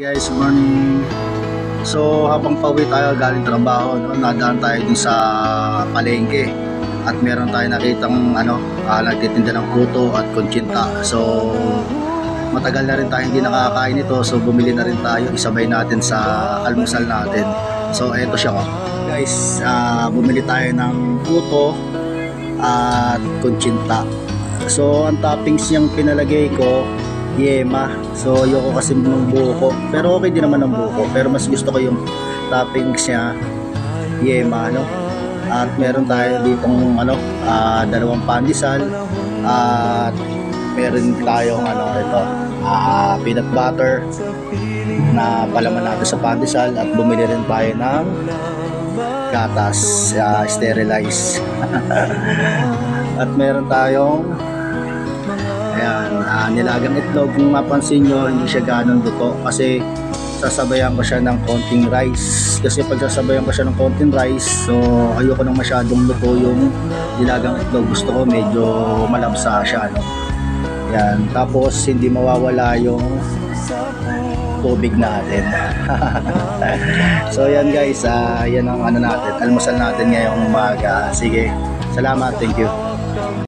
Guys, good morning. So habang pauwi tayo galing trabaho, no, nadaan tayo dun sa palengke at meron tayo nakitang nagtitinda ng puto at kuntsinta. So matagal na rin tayo hindi nakakain ito, so bumili na rin tayo, isabay natin sa almusal natin. So eto siya, oh. Guys, bumili tayo ng puto at kuntsinta. So ang toppings niyang pinalagay ko, yema. So ayoko kasi ng buko, pero okay din naman ang buko, pero mas gusto ko yung toppings niya, yema, no? At meron tayo ditong dalawang pandesal at meron tayong ito, peanut butter na palaman natin sa pandesal, at bumili rin tayo ng gatas, sterilized. At meron tayong nilagang itlog. Kung mapansin nyo, hindi siya ganong luto kasi sasabayan ko siya ng konting rice, kasi pag sasabayan ko siya ng konting rice, so ayoko nang masyadong luto yung nilagang itlog. Gusto ko medyo malabsa siya, no? Yan, tapos hindi mawawala yung tubig natin. So yan guys, yan ang natin, almusal natin ngayong umaga. Sige, salamat, thank you.